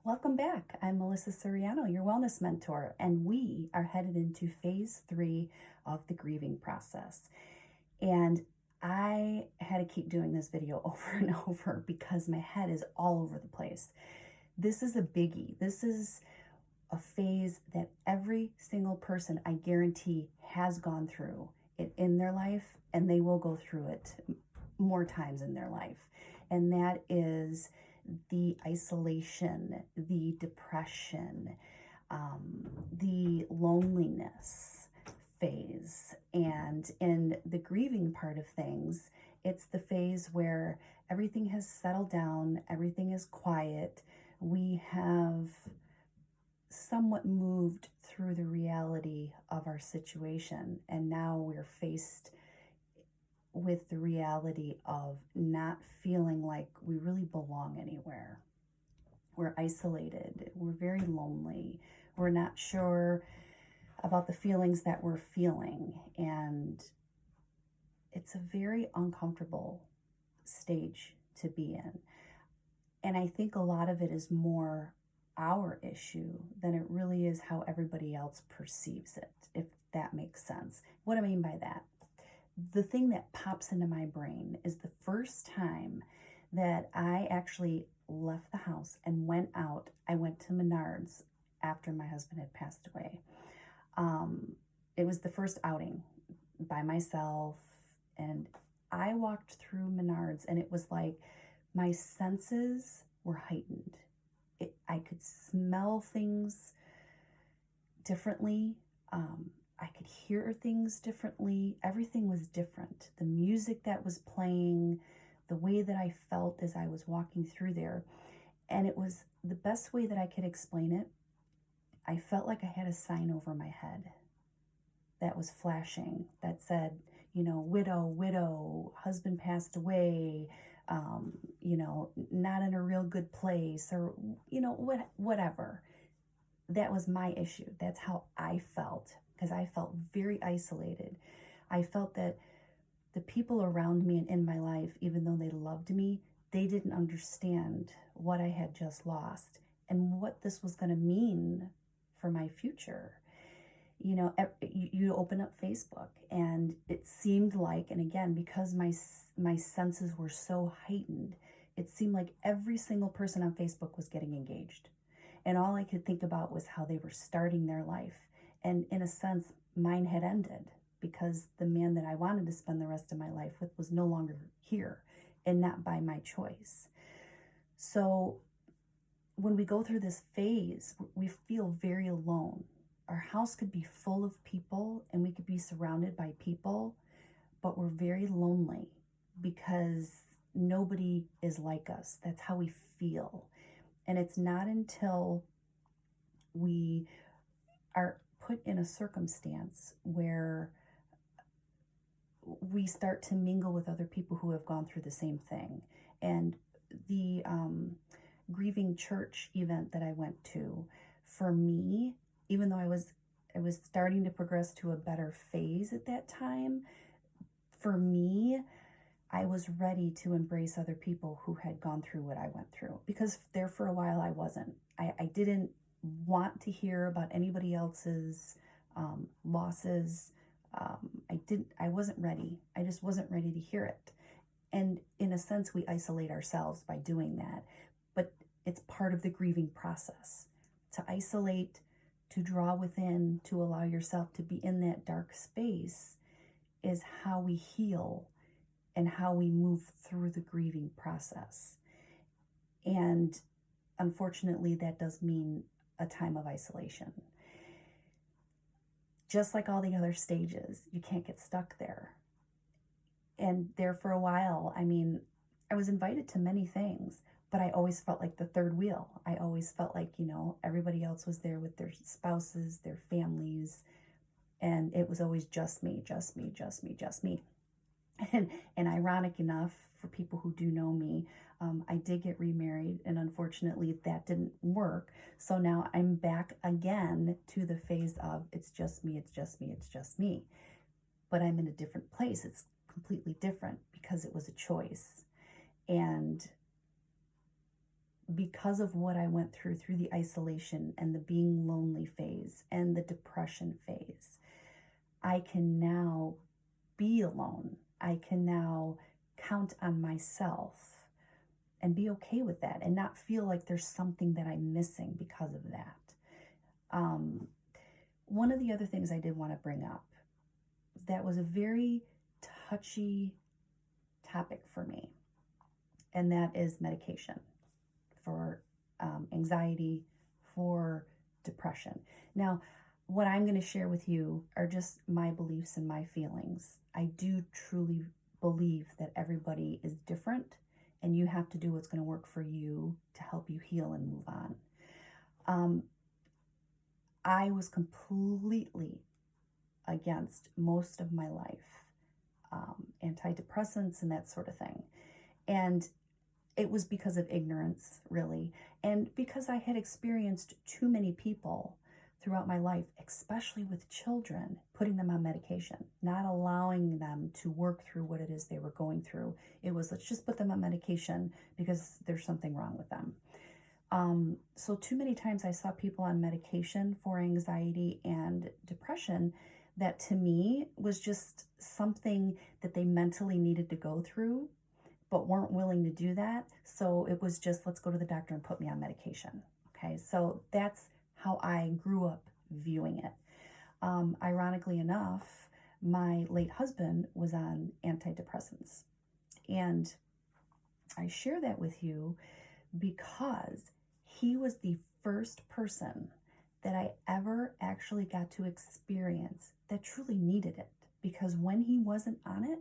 Welcome back. I'm Melissa Soriano, your wellness mentor, and we are headed into phase 3 of the grieving process. And I had to keep doing this video over and over because my head is all over the place. This is a biggie. This is a phase that every single person, I guarantee, has gone through it in their life, and they will go through it more times in their life. And that is the isolation, the depression, the loneliness phase. And in the grieving part of things, it's the phase where everything has settled down, everything is quiet. We have somewhat moved through the reality of our situation, and now we're faced with the reality of not feeling like we really belong anywhere. We're isolated, we're very lonely, we're not sure about the feelings that we're feeling, and it's a very uncomfortable stage to be in. And I think a lot of it is more our issue than it really is how everybody else perceives it, if that makes sense. What I mean by that, the thing that pops into my brain is the first time that I actually left the house and went out. I went to Menards after my husband had passed away. It was the first outing by myself, and I walked through Menards, and it was like my senses were heightened. I could smell things differently. I could hear things differently. Everything was different. The music that was playing, the way that I felt as I was walking through there. And it was the best way that I could explain it. I felt like I had a sign over my head that was flashing that said, widow, widow, husband passed away, not in a real good place, or, whatever. That was my issue. That's how I felt, because I felt very isolated. I felt that the people around me and in my life, even though they loved me, they didn't understand what I had just lost and what this was going to mean for my future. You open up Facebook, and it seemed like, and again, because my senses were so heightened, it seemed like every single person on Facebook was getting engaged. And all I could think about was how they were starting their life. And in a sense, mine had ended because the man that I wanted to spend the rest of my life with was no longer here, and not by my choice. So when we go through this phase, we feel very alone. Our house could be full of people and we could be surrounded by people, but we're very lonely because nobody is like us. That's how we feel. And it's not until we are put in a circumstance where we start to mingle with other people who have gone through the same thing. And the grieving church event that I went to, for me, even though I was starting to progress to a better phase at that time, for me, I was ready to embrace other people who had gone through what I went through, because there for a while I wasn't. I didn't want to hear about anybody else's losses. I wasn't ready. I just wasn't ready to hear it. And in a sense, we isolate ourselves by doing that. But it's part of the grieving process. To isolate, to draw within, to allow yourself to be in that dark space is how we heal and how we move through the grieving process. And unfortunately, that does mean a time of isolation. Just like all the other stages, you can't get stuck there. And there for a while, I was invited to many things, but I always felt like the third wheel. I always felt like, everybody else was there with their spouses, their families, and it was always just me, just me, just me, just me. And ironic enough, for people who do know me, I did get remarried, and unfortunately that didn't work. So now I'm back again to the phase of it's just me, it's just me, it's just me. But I'm in a different place. It's completely different because it was a choice. And because of what I went through the isolation and the being lonely phase and the depression phase, I can now be alone. I can now count on myself and be okay with that and not feel like there's something that I'm missing because of that. Um, One of the other things I did want to bring up that was a very touchy topic for me, and that is medication for anxiety, for depression. Now, what I'm going to share with you are just my beliefs and my feelings. I do truly believe that everybody is different, and you have to do what's going to work for you to help you heal and move on. Um, I was completely against most of my life, antidepressants and that sort of thing. And it was because of ignorance, really, and because I had experienced too many people throughout my life, especially with children, putting them on medication, not allowing them to work through what it is they were going through. It was, let's just put them on medication because there's something wrong with them. So too many times I saw people on medication for anxiety and depression that to me was just something that they mentally needed to go through, but weren't willing to do that. So it was just, let's go to the doctor and put me on medication. Okay, so that's how I grew up viewing it. Ironically enough, my late husband was on antidepressants. And I share that with you because he was the first person that I ever actually got to experience that truly needed it. Because when he wasn't on it,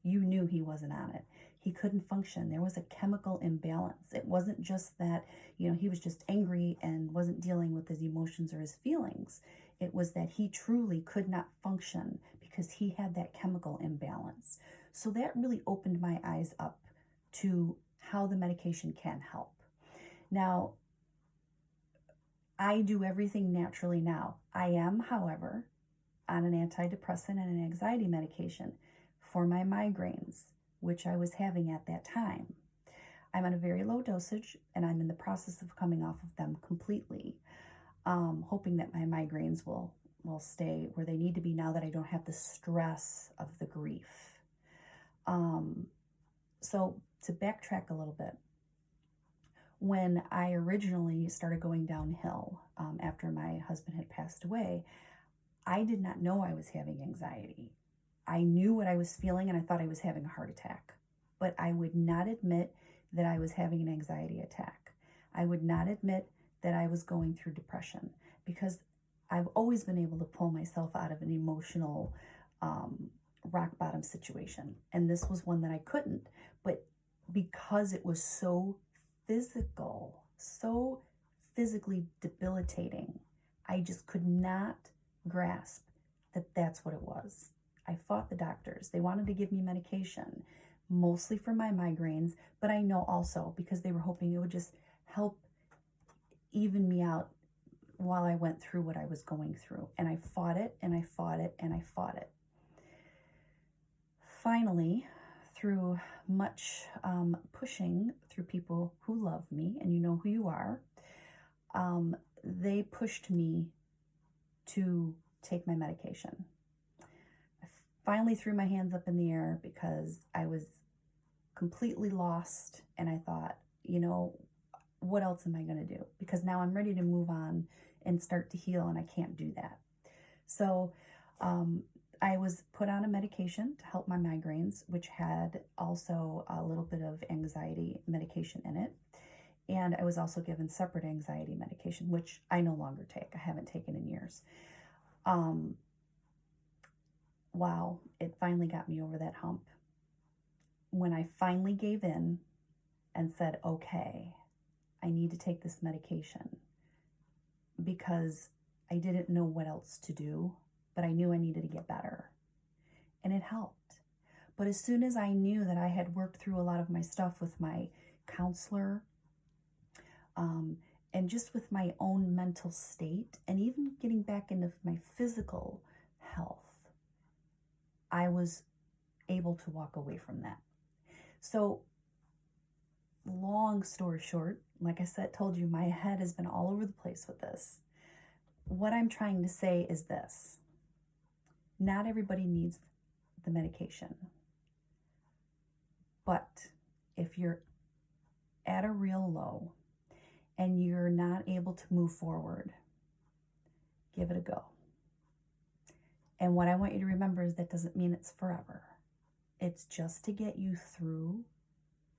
you knew he wasn't on it. He couldn't function. There was a chemical imbalance. It wasn't just that, he was just angry and wasn't dealing with his emotions or his feelings. It was that he truly could not function because he had that chemical imbalance. So that really opened my eyes up to how the medication can help. Now, I do everything naturally now. I am, however, on an antidepressant and an anxiety medication for my migraines, which I was having at that time. I'm on a very low dosage, and I'm in the process of coming off of them completely, hoping that my migraines will stay where they need to be now that I don't have the stress of the grief. So to backtrack a little bit, when I originally started going downhill after my husband had passed away, I did not know I was having anxiety. I knew what I was feeling and I thought I was having a heart attack, but I would not admit that I was having an anxiety attack. I would not admit that I was going through depression because I've always been able to pull myself out of an emotional rock bottom situation. And this was one that I couldn't, but because it was so physical, so physically debilitating, I just could not grasp that that's what it was. I fought the doctors. They wanted to give me medication, mostly for my migraines, but I know also because they were hoping it would just help even me out while I went through what I was going through. And I fought it and I fought it and I fought it. Finally, through much pushing through people who love me, and you know who you are, they pushed me to take my medication. I finally threw my hands up in the air because I was completely lost, and I thought, what else am I going to do? Because now I'm ready to move on and start to heal, and I can't do that. So I was put on a medication to help my migraines, which had also a little bit of anxiety medication in it. And I was also given separate anxiety medication, which I no longer take. I haven't taken in years. Wow, it finally got me over that hump. When I finally gave in and said, okay, I need to take this medication because I didn't know what else to do, but I knew I needed to get better. And it helped. But as soon as I knew that I had worked through a lot of my stuff with my counselor, and just with my own mental state, and even getting back into my physical health, I was able to walk away from that. So, long story short, like I said, told you, my head has been all over the place with this. What I'm trying to say is this: not everybody needs the medication, but if you're at a real low and you're not able to move forward, give it a go. And what I want you to remember is that doesn't mean it's forever. It's just to get you through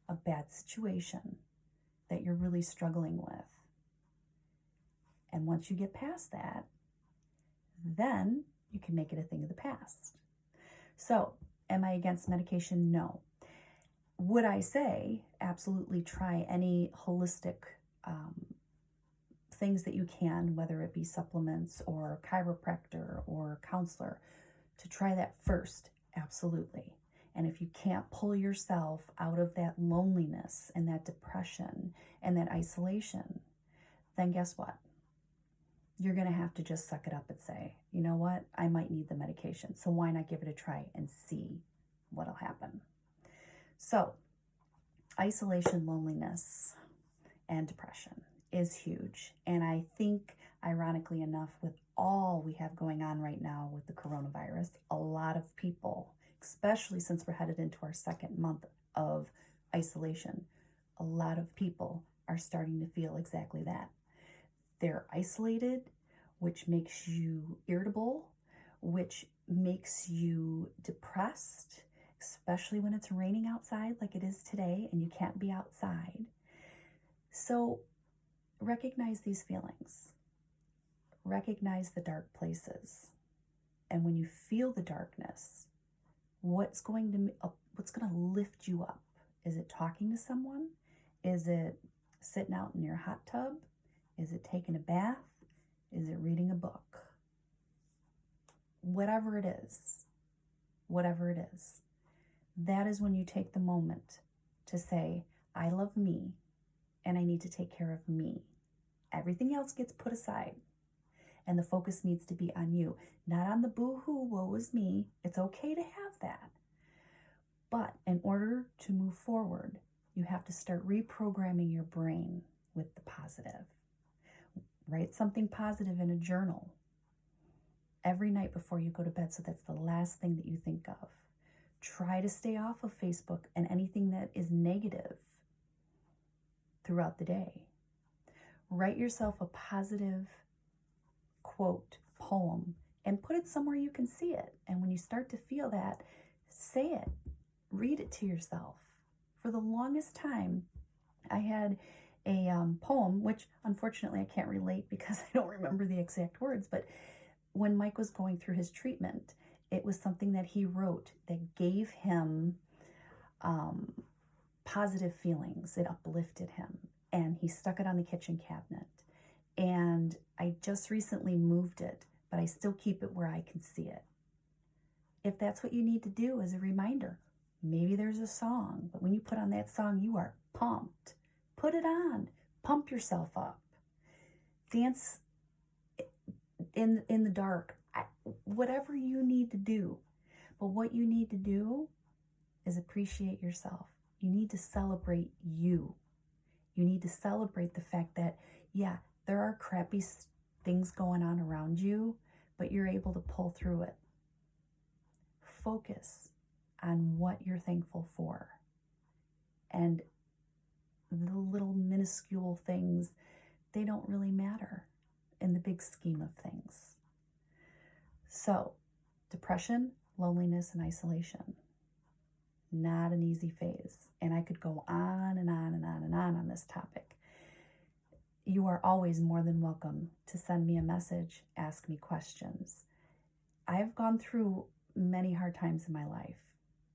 a bad situation that you're really struggling with. And once you get past that, then you can make it a thing of the past. So, am I against medication? No. Would I say absolutely try any holistic things that you can, whether it be supplements or chiropractor or counselor, to try that first? Absolutely. And if you can't pull yourself out of that loneliness and that depression and that isolation, then guess what? You're going to have to just suck it up and say, you know what? I might need the medication. So why not give it a try and see what'll happen? So, isolation, loneliness, and depression is huge. And I think, ironically enough, with all we have going on right now with the coronavirus, a lot of people, especially since we're headed into our second month of isolation, a lot of people are starting to feel exactly that. They're isolated, which makes you irritable, which makes you depressed, especially when it's raining outside like it is today and you can't be outside. So recognize these feelings. Recognize the dark places. And when you feel the darkness, what's going to lift you up? Is it talking to someone? Is it sitting out in your hot tub? Is it taking a bath? Is it reading a book? Whatever it is, that is when you take the moment to say, I love me and I need to take care of me. Everything else gets put aside and the focus needs to be on you, not on the boo-hoo, woe is me. It's okay to have that. But in order to move forward, you have to start reprogramming your brain with the positive. Write something positive in a journal every night before you go to bed, so that's the last thing that you think of. Try to stay off of Facebook and anything that is negative throughout the day. Write yourself a positive quote, poem, and put it somewhere you can see it. And when you start to feel that, say it. Read it to yourself. For the longest time, I had a poem, which unfortunately I can't relate because I don't remember the exact words, but when Mike was going through his treatment, it was something that he wrote that gave him positive feelings. It uplifted him, and he stuck it on the kitchen cabinet. And I just recently moved it, but I still keep it where I can see it. If that's what you need to do as a reminder, maybe there's a song, but when you put on that song, you are pumped. Put it on. Pump yourself up. Dance in the dark. Whatever you need to do. But what you need to do is appreciate yourself. You need to celebrate you. You need to celebrate the fact that, yeah, there are crappy things going on around you, but you're able to pull through it. Focus on what you're thankful for. And the little minuscule things, they don't really matter in the big scheme of things. So, depression, loneliness, and isolation. Not an easy phase. And I could go on and on and on and on this topic. You are always more than welcome to send me a message, ask me questions. I've gone through many hard times in my life,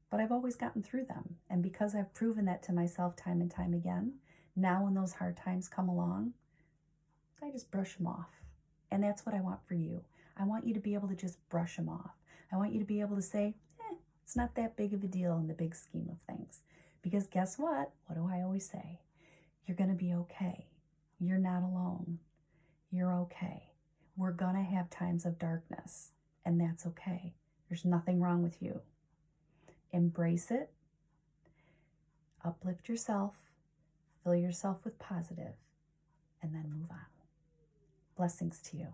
but I've always gotten through them. And because I've proven that to myself time and time again, now when those hard times come along, I just brush them off. And that's what I want for you. I want you to be able to just brush them off. I want you to be able to say, it's not that big of a deal in the big scheme of things. Because guess what? What do I always say? You're going to be okay. You're not alone. You're okay. We're going to have times of darkness, and that's okay. There's nothing wrong with you. Embrace it. Uplift yourself. fill yourself with positive, and then move on. Blessings to you.